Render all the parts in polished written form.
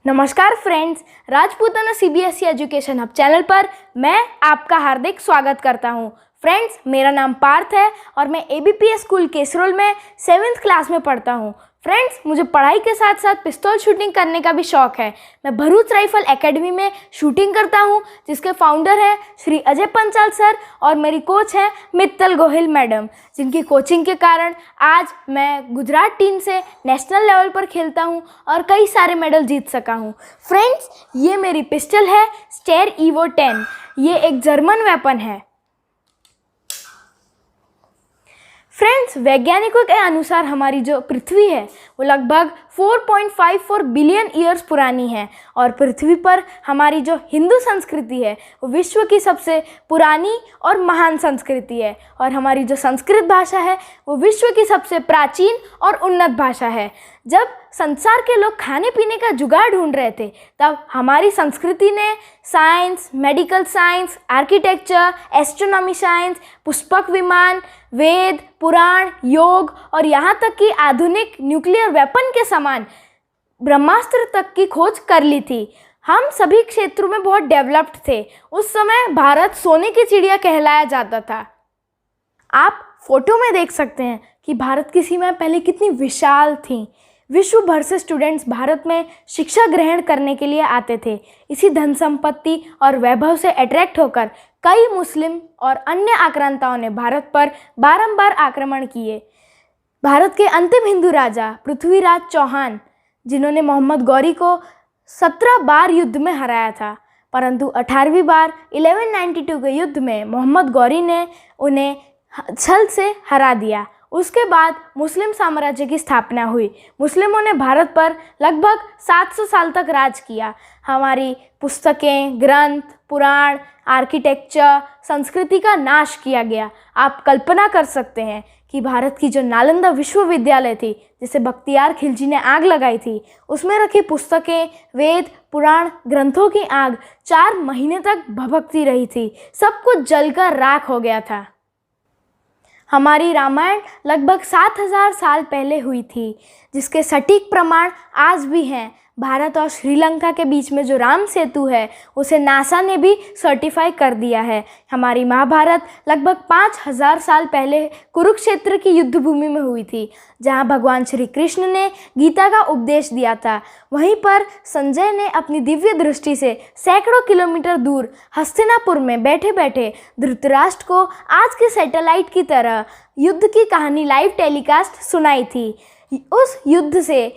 नमस्कार friends, Rajputana CBSE education hub channel पर मैं आपका हार्दिक स्वागत करता हूं। फ्रेंड्स, मेरा नाम पार्थ है और मैं एबीपीएस स्कूल केसरोल में 7th क्लास में पढ़ता हूं। फ्रेंड्स, मुझे पढ़ाई के साथ साथ पिस्तौल शूटिंग करने का भी शौक है। मैं भरूच राइफल एकेडमी में शूटिंग करता हूं, जिसके फाउंडर हैं श्री अजय पंचाल सर और मेरी कोच है मित्तल गोहिल मैडम, जिनकी कोचिंग के कारण आज मैं गुजरात टीम से नेशनल लेवल पर खेलता हूं और कई सारे मेडल जीत सका हूं। फ्रेंड्स, ये मेरी पिस्टल है स्टेयर ईवो 10। ये एक जर्मन वेपन है। फ्रेंड्स, वैज्ञानिकों के अनुसार हमारी जो पृथ्वी है वो लगभग 4.54 बिलियन ईयर्स पुरानी है और पृथ्वी पर हमारी जो हिंदू संस्कृति है वो विश्व की सबसे पुरानी और महान संस्कृति है और हमारी जो संस्कृत भाषा है वो विश्व की सबसे प्राचीन और उन्नत भाषा है। जब संसार के लोग खाने पीने का जुगाड़ ढूंढ रहे थे तब हमारी संस्कृति ने science, medical science, architecture, astronomy science, Pushpak विमान, वेद, पुराण, योग और यहाँ तक कि आधुनिक न्यूक्लियर वेपन के समान ब्रह्मास्त्र तक की खोज कर ली थी। हम सभी क्षेत्रों में बहुत डेवलप्ड थे। उस समय भारत सोने की चिड़िया कहलाया जाता था। आप फोटो में देख सकते हैं कि भारत की सीमाएं पहले कितनी विशाल थीं। विश्व भर से स्टूडेंट्स भारत में शिक्षा ग्रहण करने के लिए आते थे। इसी धन संपत्ति और वैभव से अट्रैक्ट होकर कई मुस्लिम और अन्य आक्रांताओं ने भारत पर बारंबार आक्रमण किए। भारत के अंतिम हिंदू राजा पृथ्वीराज चौहान, जिन्होंने मोहम्मद गौरी को 17 बार युद्ध में हराया था, परंतु 18वीं बार 1192 के युद्ध में मोहम्मद गौरी ने उन्हें छल से हरा दिया। उसके बाद मुस्लिम साम्राज्य की स्थापना हुई। मुस्लिमों ने भारत पर लगभग 700 साल तक राज किया। हमारी पुस्तकें, ग्रंथ, पुराण, आर्किटेक्चर, संस्कृति का नाश किया गया। आप कल्पना कर सकते हैं कि भारत की जो नालंदा विश्वविद्यालय थी, जिसे बख्तियार खिलजी ने आग लगाई थी, उसमें रखी पुस्तकें, वेद, पुराण, ग्रंथों की आग 4 महीने तक भभकती रही थी। सब कुछ जलकर राख हो गया था। हमारी रामायण लगभग 7000 साल पहले हुई थी, जिसके सटीक प्रमाण आज भी हैं। भारत और श्रीलंका के बीच में जो राम सेतु है उसे नासा ने भी सर्टिफाई कर दिया है। हमारी महाभारत लगभग 5000 साल पहले कुरुक्षेत्र की युद्ध भूमि में हुई थी, जहां भगवान श्री कृष्ण ने गीता का उपदेश दिया था। वहीं पर संजय ने अपनी दिव्य दृष्टि से सैकड़ों किलोमीटर दूर हस्तिनापुर में बैठे बैठे धृतराष्ट्र को आज के सैटेलाइट की तरह युद्ध की कहानी लाइव टेलीकास्ट सुनाई थी। उस युद्ध से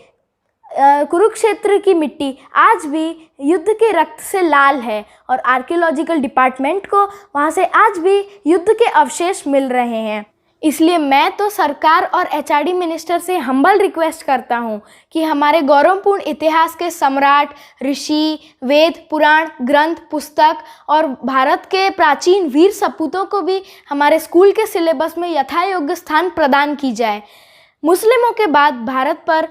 कुरुक्षेत्र की मिट्टी आज भी युद्ध के रक्त से लाल है और आर्कियोलॉजिकल डिपार्टमेंट को वहाँ से आज भी युद्ध के अवशेष मिल रहे हैं। इसलिए मैं तो सरकार और एचआरडी मिनिस्टर से हम्बल रिक्वेस्ट करता हूँ कि हमारे गौरवपूर्ण इतिहास के सम्राट, ऋषि, वेद, पुराण, ग्रंथ, पुस्तक और भारत के प्राचीन वीर सपूतों को भी हमारे स्कूल के सिलेबस में यथायोग्य स्थान प्रदान की जाए। मुस्लिमों के बाद भारत पर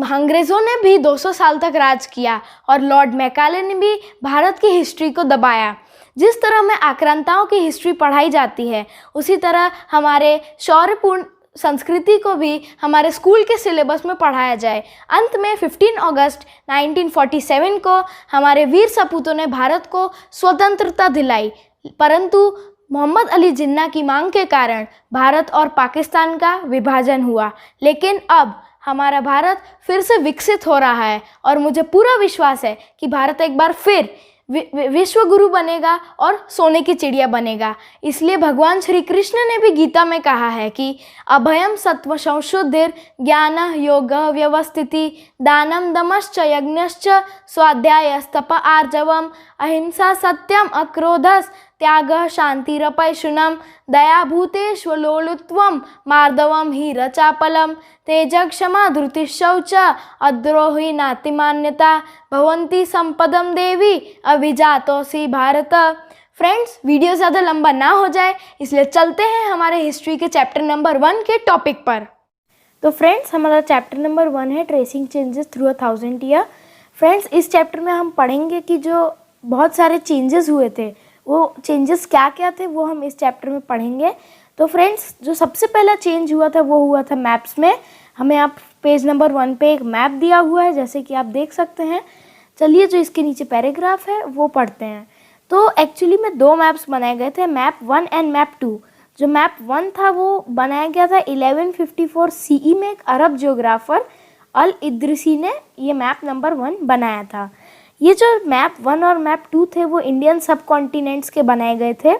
अंग्रेज़ों ने भी 200 साल तक राज किया और लॉर्ड मैकाले ने भी भारत की हिस्ट्री को दबाया। जिस तरह में आक्रांताओं की हिस्ट्री पढ़ाई जाती है, उसी तरह हमारे शौर्यपूर्ण संस्कृति को भी हमारे स्कूल के सिलेबस में पढ़ाया जाए। अंत में 15 अगस्त 1947 को हमारे वीर सपूतों ने भारत को स्वतंत्रता दिलाई, परंतु मोहम्मद अली जिन्ना की मांग के कारण भारत और पाकिस्तान का विभाजन हुआ। लेकिन अब हमारा भारत फिर से विकसित हो रहा है और मुझे पूरा विश्वास है कि भारत एक बार फिर विश्व गुरु बनेगा और सोने की चिड़िया बनेगा। इसलिए भगवान श्री कृष्ण ने भी गीता में कहा है कि अभयम सत्व संशुद्धिर ज्ञान योग व्यवस्थिति दानम दमश्च यज्ञश्च स्वाध्यायस्तप आर्जवम अहिंसा सत्यम अक्रोधस त्याग शांतिरपैशुनम दया भूतेष्वलोलुत्वम मार्दवम ही रचापलम तेज क्षमा धृतिशौच अद्रोही नातिमान्यता भवंती संपदम देवी अभिजातोसी भारत। फ्रेंड्स, वीडियो ज़्यादा लंबा ना हो जाए इसलिए चलते हैं हमारे हिस्ट्री के चैप्टर नंबर 1 के टॉपिक पर। तो फ्रेंड्स, हमारा चैप्टर नंबर 1 है tracing changes through 1000 year. Friends, इस चैप्टर में हम पढ़ेंगे कि जो बहुत सारे चेंजेस हुए थे, वो चेंजेस क्या क्या थे वो हम इस चैप्टर में पढ़ेंगे। तो फ्रेंड्स, जो सबसे पहला चेंज हुआ था वो हुआ था मैप्स में। हमें आप पेज नंबर 1 पे एक मैप दिया हुआ है, जैसे कि आप देख सकते हैं। चलिए जो इसके नीचे पैराग्राफ है वो पढ़ते हैं। तो एक्चुअली में 2 मैप्स बनाए गए थे, मैप 1 एंड मैप 2। जो मैप 1 था वो बनाया गया था 1154 सीई में, एक अरब जियोग्राफर अल इद्रिसी ने ये मैप नंबर 1 बनाया था। ये जो मैप 1 और मैप 2 थे वो इंडियन सब कॉन्टिनेंट्स के बनाए गए थे।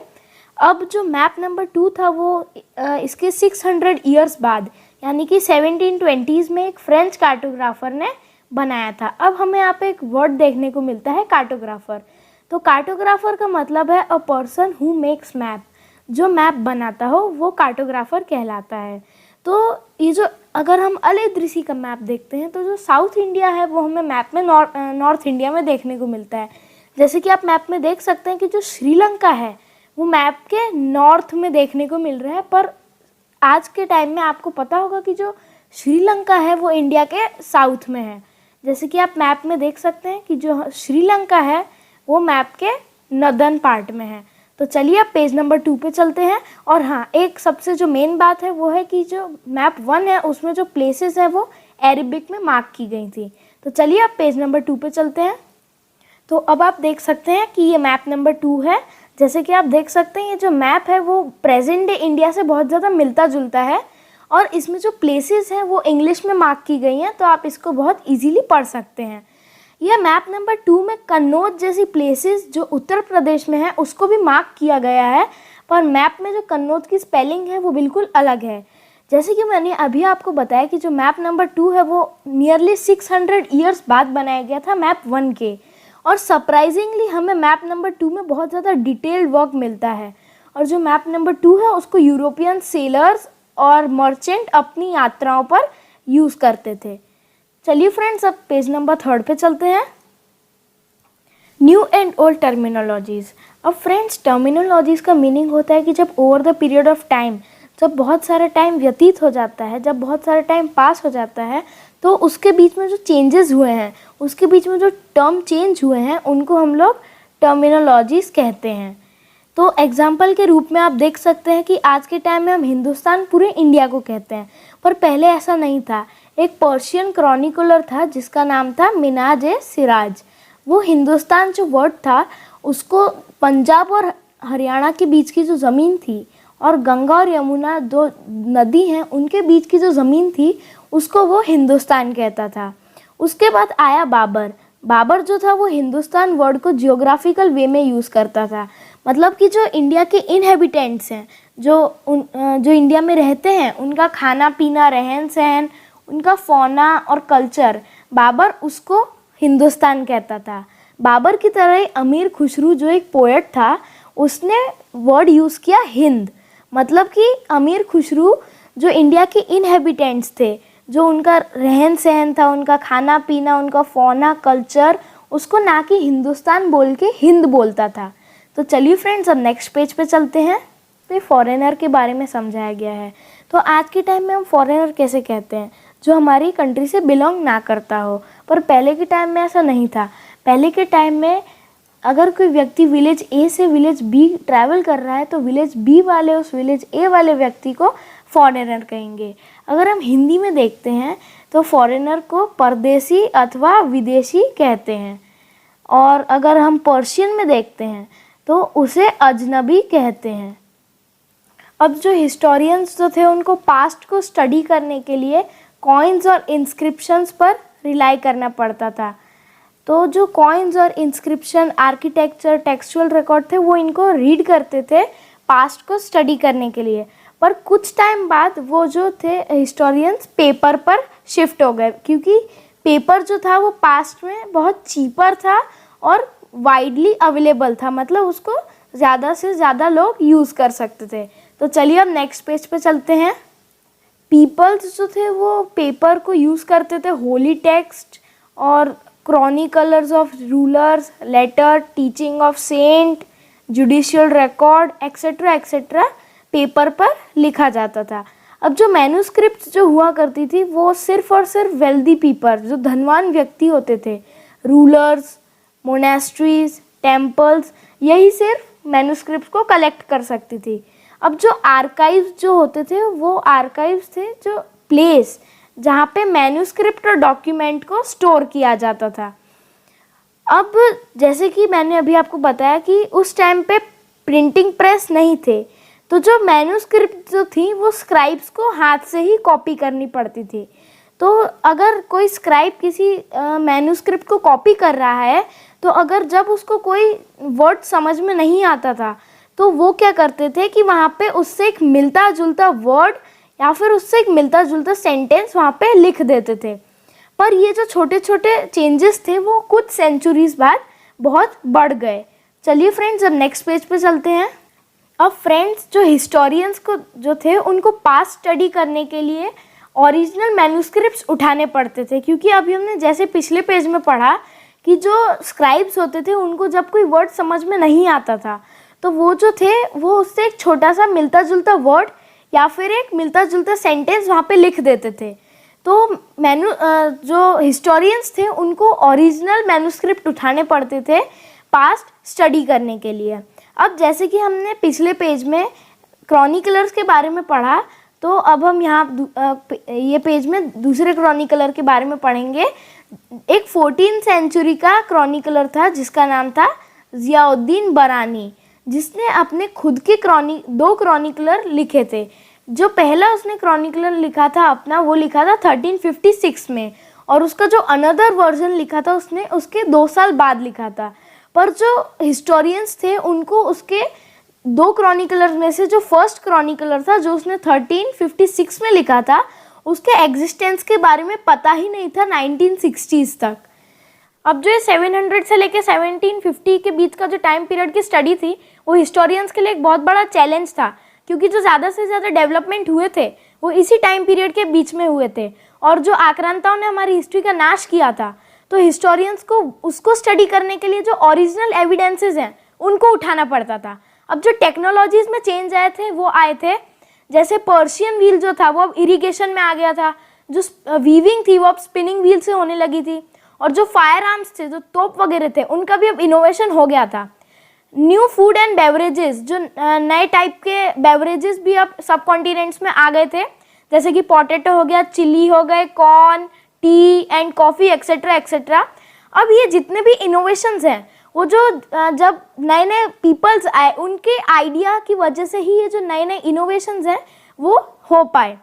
अब जो मैप नंबर 2 था वो इसके 600 ईयर्स बाद यानी कि 1720s में एक फ्रेंच कार्टोग्राफर ने बनाया था। अब हमें यहाँ पे एक वर्ड देखने को मिलता है, कार्टोग्राफर। तो कार्टोग्राफर का मतलब है a person who makes map. जो मैप बनाता हो वो कार्टोग्राफर कहलाता है। तो ये जो अगर हम अल इद्रिसी का मैप देखते हैं तो जो साउथ इंडिया है वो हमें मैप में नॉर्थ इंडिया में देखने को मिलता है। जैसे कि आप मैप में देख सकते हैं कि जो श्रीलंका है वो मैप के नॉर्थ में देखने को मिल रहा है, पर आज के टाइम में आपको पता होगा कि जो श्रीलंका है वो इंडिया के साउथ में है। जैसे कि आप मैप में देख सकते हैं कि जो श्रीलंका है वो मैप के नॉर्दर्न पार्ट में है। तो चलिए अब पेज नंबर 2 पे चलते हैं। और हाँ, एक सबसे जो मेन बात है वो है कि जो मैप 1 है उसमें जो प्लेसेस है वो अरेबिक में मार्क की गई थी। तो चलिए अब पेज नंबर 2 पे चलते हैं। तो अब आप देख सकते हैं कि ये मैप नंबर 2 है। जैसे कि आप देख सकते हैं ये जो मैप है वो प्रेजेंट डे इंडिया से बहुत ज़्यादा मिलता जुलता है और इसमें जो प्लेसेस हैं वो इंग्लिश में मार्क की गई हैं, तो आप इसको बहुत इजीली पढ़ सकते हैं। यह मैप नंबर 2 में कन्नौज जैसी प्लेसेस जो उत्तर प्रदेश में है उसको भी मार्क किया गया है, पर मैप में जो कन्नौज की स्पेलिंग है वो बिल्कुल अलग है। जैसे कि मैंने अभी आपको बताया कि जो मैप नंबर 2 है वो नियरली 600 ईयर्स बाद बनाया गया था मैप 1 के। और सरप्राइजिंगली हमें मैप नंबर 2 में बहुत ज़्यादा डिटेल्ड वर्क मिलता है। और जो मैप नंबर 2 है उसको यूरोपियन सेलर्स और मर्चेंट अपनी यात्राओं पर यूज़ करते थे। चलिए फ्रेंड्स अब पेज नंबर 3 पे चलते हैं। New and old terminologies. अब फ्रेंड्स टर्मिनोलॉजीज़ का मीनिंग होता है कि जब over the period of time, जब बहुत सारा टाइम व्यतीत हो जाता है, जब बहुत सारा टाइम पास हो जाता है, तो उसके बीच में जो चेंजेस हुए हैं, उसके बीच में जो टर्म चेंज हुए हैं उनको हम लोग टर्मिनोलॉजीज़ कहते हैं। तो एग्जाम्पल के रूप में आप देख सकते हैं कि आज के टाइम में हम हिंदुस्तान पूरे इंडिया को कहते हैं, पर पहले ऐसा नहीं था। एक पर्शियन क्रॉनिकलर था जिसका नाम था मिन्हाज-ए-सिराज। वो हिंदुस्तान जो वर्ड था उसको पंजाब और हरियाणा के बीच की जो ज़मीन थी और गंगा और यमुना 2 नदी हैं उनके बीच की जो ज़मीन थी उसको वो हिंदुस्तान कहता था। उसके बाद आया बाबर। बाबर जो था वो हिंदुस्तान वर्ड को जियोग्राफिकल वे में यूज़ करता था। मतलब कि जो इंडिया के इनहेबिटेंट्स हैं, जो इंडिया में रहते हैं, उनका खाना पीना, रहन सहन, उनका फौना और कल्चर, बाबर उसको हिंदुस्तान कहता था। बाबर की तरह ही अमीर खुसरू जो एक पोएट था उसने वर्ड यूज़ किया हिंद। मतलब कि अमीर खुसरू जो इंडिया के इनहेबिटेंट्स थे, जो उनका रहन सहन था, उनका खाना पीना, उनका फौना कल्चर, उसको ना कि हिंदुस्तान बोल के हिंद बोलता था। तो चलिए फ्रेंड्स अब नेक्स्ट पेज पे चलते हैं। तो फॉरेनर के बारे में समझाया गया है। तो आज के टाइम में हम फॉरेनर कैसे कहते हैं? जो हमारी कंट्री से बिलोंग ना करता हो। पर पहले के टाइम में ऐसा नहीं था। पहले के टाइम में अगर कोई व्यक्ति विलेज ए से विलेज बी ट्रैवल कर रहा है तो विलेज बी वाले उस विलेज ए वाले व्यक्ति को फॉरेनर कहेंगे। अगर हम हिंदी में देखते हैं तो फॉरेनर को परदेसी अथवा विदेशी कहते हैं। और अगर हम पर्शियन में देखते हैं तो उसे अजनबी कहते हैं। अब जो हिस्टोरियंस जो थे उनको पास्ट को स्टडी करने के लिए कॉइन्स और इंस्क्रिप्शंस पर रिलाई करना पड़ता था। तो जो कॉइन्स और इंस्क्रिप्शन, आर्किटेक्चर, टेक्सचुअल रिकॉर्ड थे वो इनको रीड करते थे पास्ट को स्टडी करने के लिए। पर कुछ टाइम बाद वो जो थे हिस्टोरियंस पेपर पर शिफ्ट हो गए, क्योंकि पेपर जो था वो पास्ट में बहुत चीपर था और वाइडली अवेलेबल था। मतलब उसको ज़्यादा से ज़्यादा लोग यूज़ कर सकते थे। तो चलिए अब नेक्स्ट पेज पे चलते हैं। पीपल्स जो थे वो पेपर को यूज़ करते थे होली टेक्स्ट और chroniclers of rulers, letter, teaching of saint, judicial record etcetera etcetera paper पर लिखा जाता था। अब जो मैन्युस्क्रिप्ट जो हुआ करती थी वो सिर्फ और सिर्फ वेल्दी पीपल, जो धनवान व्यक्ति होते थे, रूलर्स, मोनेस्ट्रीज, टेम्पल्स, यही सिर्फ मैन्युस्क्रिप्ट को कलेक्ट कर सकती थी। अब जो आर्काइव्स जो होते थे वो आर्काइव्स थे जो प्लेस जहाँ पे मैन्युस्क्रिप्ट और डॉक्यूमेंट को स्टोर किया जाता था। अब जैसे कि मैंने अभी आपको बताया कि उस टाइम पे प्रिंटिंग प्रेस नहीं थे, तो जो मैन्युस्क्रिप्ट जो थी वो स्क्राइब्स को हाथ से ही कॉपी करनी पड़ती थी। तो अगर कोई स्क्राइब किसी मैन्युस्क्रिप्ट को कॉपी कर रहा है, तो अगर जब उसको कोई वर्ड समझ में नहीं आता था, तो वो क्या करते थे कि वहाँ पे उससे एक मिलता जुलता वर्ड या फिर उससे एक मिलता जुलता सेंटेंस वहाँ पे लिख देते थे। पर ये जो छोटे छोटे चेंजेस थे वो कुछ सेंचुरीज बाद बहुत बढ़ गए। चलिए फ्रेंड्स, अब नेक्स्ट पेज पे चलते हैं। अब फ्रेंड्स, जो हिस्टोरियंस को जो थे उनको पास्ट स्टडी करने के लिए ओरिजिनल मैन्युस्क्रिप्ट्स उठाने पड़ते थे, क्योंकि अभी हमने जैसे पिछले पेज में पढ़ा कि जो स्क्राइब्स होते थे उनको जब कोई वर्ड समझ में नहीं आता था, तो वो जो थे वो उससे एक छोटा सा मिलता जुलता वर्ड या फिर एक मिलता जुलता सेंटेंस वहाँ पे लिख देते थे। तो जो हिस्टोरियंस थे उनको ओरिजिनल मैन्युस्क्रिप्ट उठाने पड़ते थे पास्ट स्टडी करने के लिए। अब जैसे कि हमने पिछले पेज में क्रॉनिकलर्स के बारे में पढ़ा, तो अब हम यहाँ ये पेज में दूसरे क्रॉनिकलर के बारे में पढ़ेंगे। एक 14th सेंचुरी का क्रॉनिकलर था जिसका नाम था ज़ियाउद्दीन बरानी, जिसने अपने खुद के दो क्रॉनिकलर लिखे थे। जो पहला उसने क्रॉनिकलर लिखा था अपना, वो लिखा था 1356 में, और उसका जो अनदर वर्जन लिखा था उसने उसके 2 साल बाद लिखा था। पर जो हिस्टोरियंस थे उनको उसके दो क्रॉनिकलर में से जो फर्स्ट क्रॉनिकलर था जो उसने 1356 में लिखा था, उसके एग्जिस्टेंस के बारे में पता ही नहीं था 1960s तक। अब जो ये 700 से लेके 1750 के बीच का जो टाइम पीरियड की स्टडी थी, वो हिस्टोरियंस के लिए एक बहुत बड़ा चैलेंज था, क्योंकि जो ज़्यादा से ज़्यादा डेवलपमेंट हुए थे वो इसी टाइम पीरियड के बीच में हुए थे, और जो आक्रांताओं ने हमारी हिस्ट्री का नाश किया था, तो हिस्टोरियंस को उसको स्टडी करने के लिए जो ओरिजिनल एविडेंसेस हैं उनको उठाना पड़ता था। अब जो टेक्नोलॉजीज़ में चेंज आए थे वो आए थे, जैसे पर्शियन व्हील जो था वो अब इरिगेशन में आ गया था, जो वीविंग थी वो अब स्पिनिंग व्हील से होने लगी थी, और जो फायर आर्म्स थे, जो तोप वगैरह थे, उनका भी अब इनोवेशन हो गया था। न्यू फूड एंड बेवरेजेस, जो नए टाइप के बेवरेजेस भी अब सब कॉन्टिनेंट्स में आ गए थे, जैसे कि पोटैटो हो गया, चिली हो गए, corn, T and coffee etcetera etcetera. अब ये जितने भी इनोवेशंस हैं वो जो जब नए नए पीपल्स आए उनके आइडिया की वजह से ही ये जो नए नए इनोवेशंस हैं वो हो पाए।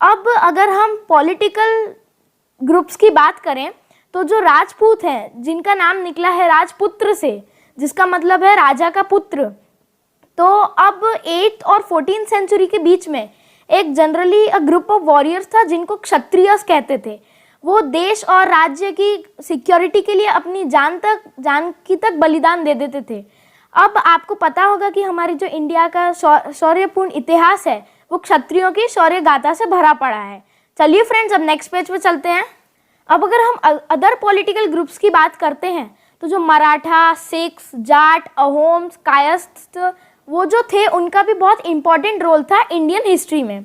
अब अगर हम पॉलिटिकल ग्रुप्स की बात करें, तो जो राजपूत हैं जिनका नाम निकला है राजपुत्र से, जिसका मतलब है राजा का पुत्र, तो अब 8th और 14th सेंचुरी के बीच में एक जनरली ग्रुप ऑफ वॉरियर्स था जिनको क्षत्रियस कहते थे। वो देश और राज्य की सिक्योरिटी के लिए अपनी जान की तक बलिदान दे देते थे। अब आपको पता होगा कि हमारी जो इंडिया का शौर्यपूर्ण इतिहास है वो क्षत्रियों की शौर्य गाथा से भरा पड़ा है। चलिए फ्रेंड्स, अब नेक्स्ट पेज पे चलते हैं। अब अगर हम अदर पॉलिटिकल ग्रुप्स की बात करते हैं, तो जो मराठा, सिख्स, जाट, अहोम्स, कायस्थ, वो जो थे उनका भी बहुत इंपॉर्टेंट रोल था इंडियन हिस्ट्री में।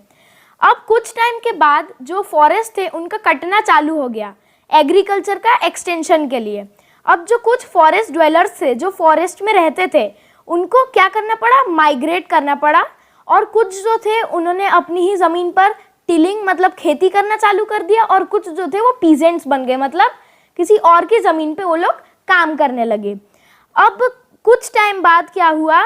अब कुछ टाइम के बाद जो फॉरेस्ट थे उनका कटना चालू हो गया एग्रीकल्चर का एक्सटेंशन के लिए। अब जो कुछ फॉरेस्ट ड्वेलर्स थे जो फॉरेस्ट में रहते थे, उनको क्या करना पड़ा, माइग्रेट करना पड़ा, और कुछ जो थे उन्होंने अपनी ही ज़मीन पर टिलिंग मतलब खेती करना चालू कर दिया, और कुछ जो थे वो पीजेंट्स बन गए, मतलब किसी और की ज़मीन पे वो लोग काम करने लगे। अब कुछ टाइम बाद क्या हुआ,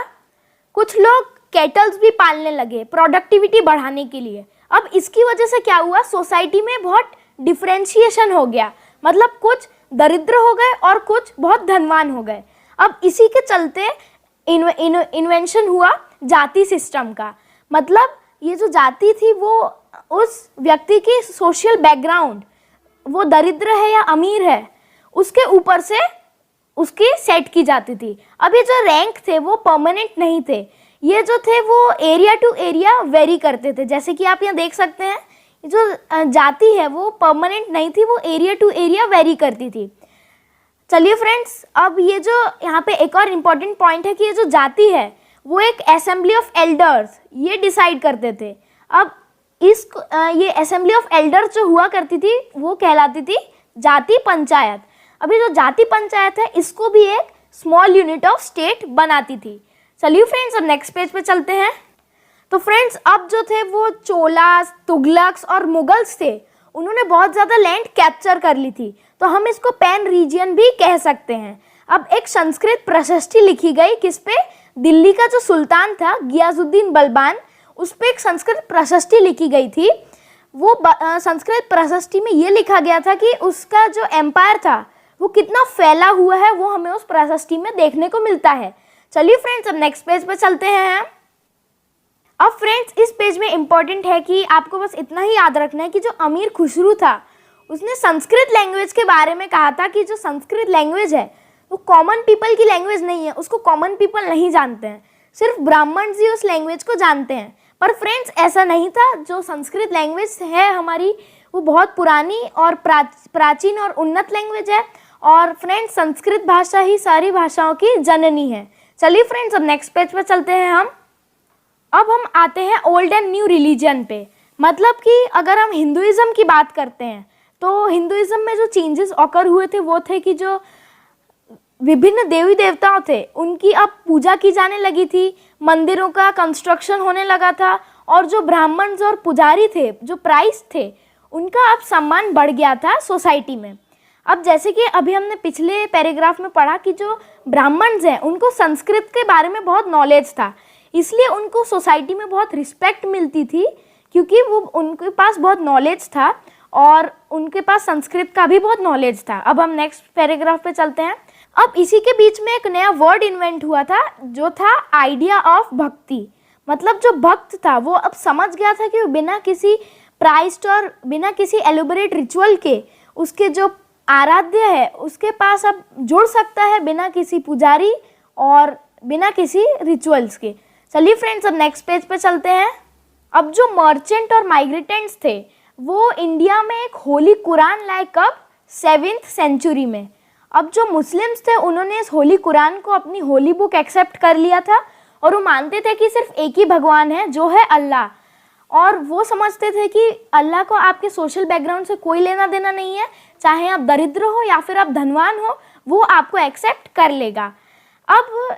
कुछ लोग कैटल्स भी पालने लगे प्रोडक्टिविटी बढ़ाने के लिए। अब इसकी वजह से क्या हुआ, सोसाइटी में बहुत डिफरेंशिएशन हो गया, मतलब कुछ दरिद्र हो गए और कुछ बहुत धनवान हो गए। अब इसी के चलते इन्वेंशन हुआ जाति सिस्टम का। मतलब ये जो जाति थी वो उस व्यक्ति की सोशल बैकग्राउंड, वो दरिद्र है या अमीर है, उसके ऊपर से उसकी सेट की जाती थी। अब ये जो रैंक थे वो परमानेंट नहीं थे, ये जो थे वो एरिया टू एरिया वेरी करते थे। जैसे कि आप यहाँ देख सकते हैं, जो जाति है वो परमानेंट नहीं थी, वो एरिया टू एरिया वेरी करती थी। चलिए फ्रेंड्स, अब ये जो यहाँ पे एक और इम्पॉर्टेंट पॉइंट है कि ये जो जाति है वो एक असेंबली ऑफ एल्डर्स ये डिसाइड करते थे। अब ये असेंबली ऑफ एल्डर्स जो हुआ करती थी वो कहलाती थी जाति पंचायत। अभी जो जाति पंचायत है इसको भी एक स्मॉल यूनिट ऑफ स्टेट बनाती थी। चलिए फ्रेंड्स, अब नेक्स्ट पेज पे चलते हैं। तो फ्रेंड्स, अब जो थे वो चोलास, तुगलक्स और मुगल्स थे, उन्होंने बहुत ज़्यादा लैंड कैप्चर कर ली थी। तो हम इसको पैन रीजियन भी कह सकते हैं। अब एक संस्कृत प्रशस्ति लिखी गई किस पे? दिल्ली का जो सुल्तान था गियाजुद्दीन बलबान, उस पे एक संस्कृत प्रशस्ति लिखी गई थी। वो संस्कृत प्रशस्ति में ये लिखा गया था कि उसका जो एम्पायर था वो कितना फैला हुआ है, वो हमें उस प्रशस्ति में देखने को मिलता है। चलिए फ्रेंड्स, अब नेक्स्ट पेज पे चलते हैं। अब फ्रेंड्स, इस पेज में इम्पॉर्टेंट है कि आपको बस इतना ही याद रखना है कि जो अमीर खुसरू था उसने संस्कृत लैंग्वेज के बारे में कहा था कि जो संस्कृत लैंग्वेज है वो कॉमन पीपल की लैंग्वेज नहीं है, उसको कॉमन पीपल नहीं जानते हैं, सिर्फ ब्राह्मण जी उस लैंग्वेज को जानते हैं। पर फ्रेंड्स, ऐसा नहीं था। जो संस्कृत लैंग्वेज है हमारी, वो बहुत पुरानी और प्राचीन और उन्नत लैंग्वेज है। और फ्रेंड्स, संस्कृत भाषा ही सारी भाषाओं की जननी है। चलिए फ्रेंड्स, अब नेक्स्ट पेज पे चलते हैं हम। अब हम आते हैं ओल्ड एंड न्यू रिलीजन पे। मतलब कि अगर हम हिंदुइज्म की बात करते हैं तो हिंदुइज्म में जो चेंजेस ऑकर हुए थे वो थे कि जो विभिन्न देवी देवताओं थे उनकी अब पूजा की जाने लगी थी, मंदिरों का कंस्ट्रक्शन होने लगा था, और जो ब्राह्मण और पुजारी थे, जो प्राइस्ट थे, उनका अब सम्मान बढ़ गया था सोसाइटी में। अब जैसे कि अभी हमने पिछले पैराग्राफ में पढ़ा कि जो ब्राह्मण्स हैं उनको संस्कृत के बारे में बहुत नॉलेज था, इसलिए उनको सोसाइटी में बहुत रिस्पेक्ट मिलती थी, क्योंकि वो उनके पास बहुत नॉलेज था और उनके पास संस्कृत का भी बहुत नॉलेज था। अब हम नेक्स्ट पैराग्राफ पे चलते हैं। अब इसी के बीच में एक नया वर्ड इन्वेंट हुआ था जो था आइडिया ऑफ भक्ति। मतलब जो भक्त था वो अब समझ गया था कि वो बिना किसी प्राइस्ट और बिना किसी एलोबरेट रिचुअल के उसके जो आराध्य है उसके पास अब जुड़ सकता है बिना किसी पुजारी और बिना किसी रिचुअल्स के। चलिए फ्रेंड्स, अब नेक्स्ट पेज पे चलते हैं। अब जो मर्चेंट और माइग्रेटेंट्स थे वो इंडिया में एक होली कुरान लाए कब? 7th सेंचुरी में। अब जो मुस्लिम्स थे उन्होंने इस होली कुरान को अपनी होली बुक एक्सेप्ट कर लिया था और वो मानते थे कि सिर्फ एक ही भगवान है जो है अल्लाह, और वो समझते थे कि अल्लाह को आपके सोशल बैकग्राउंड से कोई लेना देना नहीं है, चाहे आप दरिद्र हो या फिर आप धनवान हो, वो आपको एक्सेप्ट कर लेगा। अब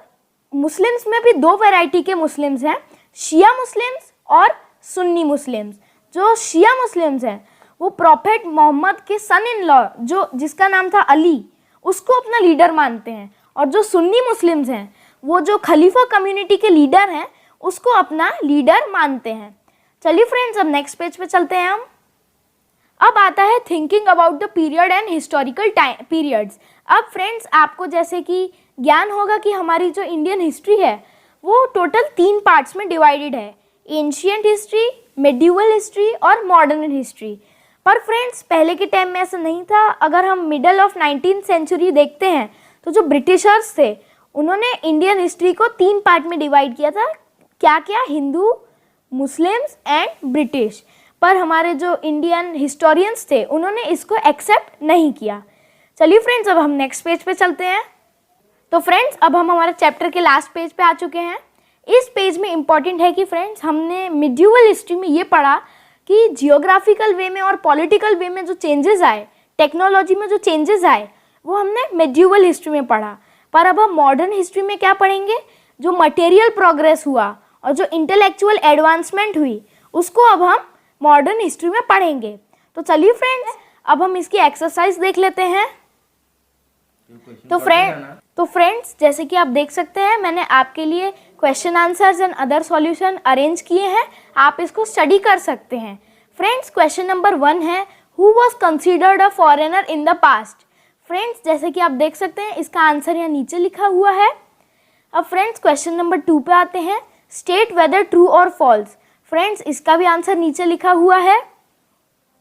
मुस्लिम्स में भी दो वैरायटी के मुस्लिम्स हैं, शिया मुस्लिम्स और सुन्नी मुस्लिम्स। जो शिया मुस्लिम्स हैं वो प्रॉफेट मोहम्मद के सन इन लॉ जो जिसका नाम था अली, उसको अपना लीडर मानते हैं, और जो सुन्नी मुस्लिम्स हैं वो जो खलीफा कम्युनिटी के लीडर हैं उसको अपना लीडर मानते हैं। चलिए फ्रेंड्स, अब नेक्स्ट पेज पे चलते हैं हम। अब आता है thinking about the period and historical time periods. अब फ्रेंड्स, आपको जैसे कि ज्ञान होगा कि हमारी जो इंडियन हिस्ट्री है वो टोटल 3 पार्ट्स में डिवाइडेड है, एंशिएंट हिस्ट्री, मेडिवल हिस्ट्री और मॉडर्न हिस्ट्री। पर फ्रेंड्स, पहले के टाइम में ऐसा नहीं था। अगर हम मिडल ऑफ 19th सेंचुरी देखते हैं तो जो ब्रिटिशर्स थे उन्होंने इंडियन हिस्ट्री को 3 पार्ट में डिवाइड किया था। क्या क्या? Hindu, Muslims and British. पर हमारे जो इंडियन हिस्टोरियंस थे उन्होंने इसको एक्सेप्ट नहीं किया। चलिए फ्रेंड्स, अब हम नेक्स्ट पेज पे चलते हैं। तो फ्रेंड्स, अब हम हमारे चैप्टर के लास्ट पेज पे आ चुके हैं। इस पेज में इम्पॉर्टेंट है कि फ्रेंड्स, हमने मिड्यूअल हिस्ट्री में ये पढ़ा कि जियोग्राफिकल वे में और पॉलिटिकल वे में जो चेंजेस आए, टेक्नोलॉजी में जो चेंजेस आए, वो हमने मिड्यूअल हिस्ट्री में पढ़ा। पर अब हम मॉडर्न हिस्ट्री में क्या पढ़ेंगे? जो मटेरियल प्रोग्रेस हुआ और जो इंटेलेक्चुअल एडवांसमेंट हुई उसको अब हम मॉडर्न हिस्ट्री में पढ़ेंगे। तो चलिए फ्रेंड्स, अब हम इसकी एक्सरसाइज देख लेते हैं। तो फ्रेंड्स, जैसे कि आप देख सकते हैं मैंने आपके लिए question answers and other solution arrange किए हैं, आप इसको स्टडी कर सकते हैं। फ्रेंड्स, क्वेश्चन नंबर 1 है, who was considered a foreigner in the past. Friends, जैसे कि आप देख सकते हैं इसका आंसर यहाँ नीचे लिखा हुआ है। अब फ्रेंड्स, क्वेश्चन नंबर 2 पे आते हैं, स्टेट वेदर ट्रू और फॉल्स। फ्रेंड्स, इसका भी आंसर नीचे लिखा हुआ है।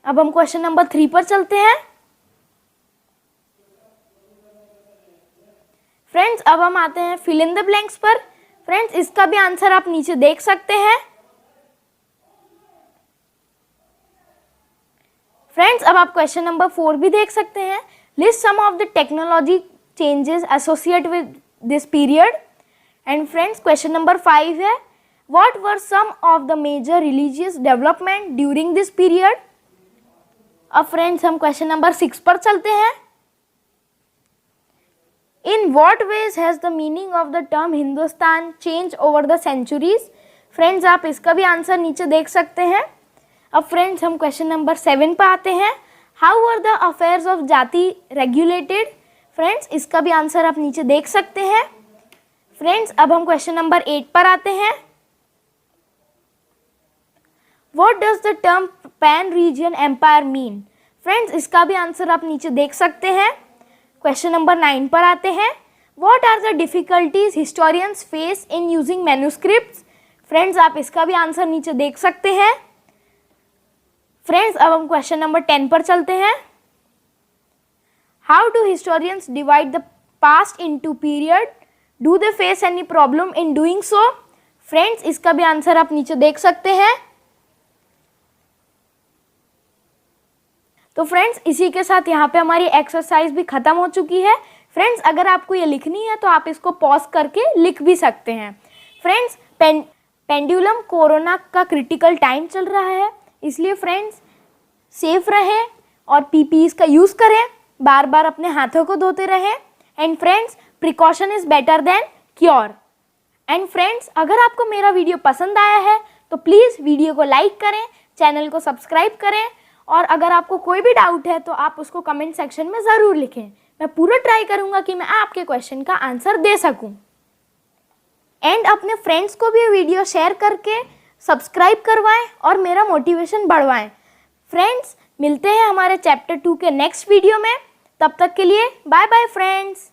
अब हम क्वेश्चन नंबर 3 पर चलते हैं। फ्रेंड्स, अब हम आते हैं फिल इन द ब्लैंक्स पर। फ्रेंड्स, इसका भी आंसर आप नीचे देख सकते हैं। फ्रेंड्स, अब आप क्वेश्चन नंबर 4 भी देख सकते हैं, list some of the technology changes associate with this period. And friends, question number 5 है, what were some of the major religious development during this period. अब फ्रेंड्स, हम क्वेश्चन नंबर 6 पर चलते हैं। In what ways has the meaning of the term Hindustan changed over the centuries? Friends, आप इसका भी answer नीचे देख सकते हैं। अब फ्रेंड्स, हम क्वेश्चन नंबर 7 पर आते हैं, how are the affairs of jati regulated? Friends, इसका भी आंसर आप नीचे देख सकते हैं। फ्रेंड्स, अब हम क्वेश्चन नंबर 8 पर आते हैं। What does the term pan-region empire mean? Friends, इसका भी आंसर आप नीचे देख सकते हैं। क्वेश्चन नंबर 9 पर आते हैं। What are the difficulties historians face in using manuscripts? Friends, आप इसका भी आंसर नीचे देख सकते हैं। फ्रेंड्स, अब हम क्वेश्चन नंबर 10 पर चलते हैं। How do historians divide the past into period? Do they face any problem in doing so? Friends, इसका भी आंसर आप नीचे देख सकते हैं। तो फ्रेंड्स, इसी के साथ यहाँ पे हमारी एक्सरसाइज भी ख़त्म हो चुकी है। फ्रेंड्स, अगर आपको ये लिखनी है तो आप इसको पॉज करके लिख भी सकते हैं। फ्रेंड्स, पेंडुलम कोरोना का क्रिटिकल टाइम चल रहा है, इसलिए फ्रेंड्स सेफ रहें और पीपीईज का यूज़ करें, बार बार अपने हाथों को धोते रहें। And friends, precaution is better than cure. And friends, अगर आपको मेरा वीडियो पसंद आया है तो प्लीज़ वीडियो को लाइक करें, चैनल को सब्सक्राइब करें, और अगर आपको कोई भी डाउट है तो आप उसको कमेंट सेक्शन में ज़रूर लिखें। मैं पूरा ट्राई करूँगा कि मैं आपके क्वेश्चन का आंसर दे सकूँ। एंड अपने फ्रेंड्स को भी वीडियो शेयर करके सब्सक्राइब करवाएं और मेरा मोटिवेशन बढ़वाएं। फ्रेंड्स, मिलते हैं हमारे चैप्टर 2 के नेक्स्ट वीडियो में। तब तक के लिए बाय बाय फ्रेंड्स।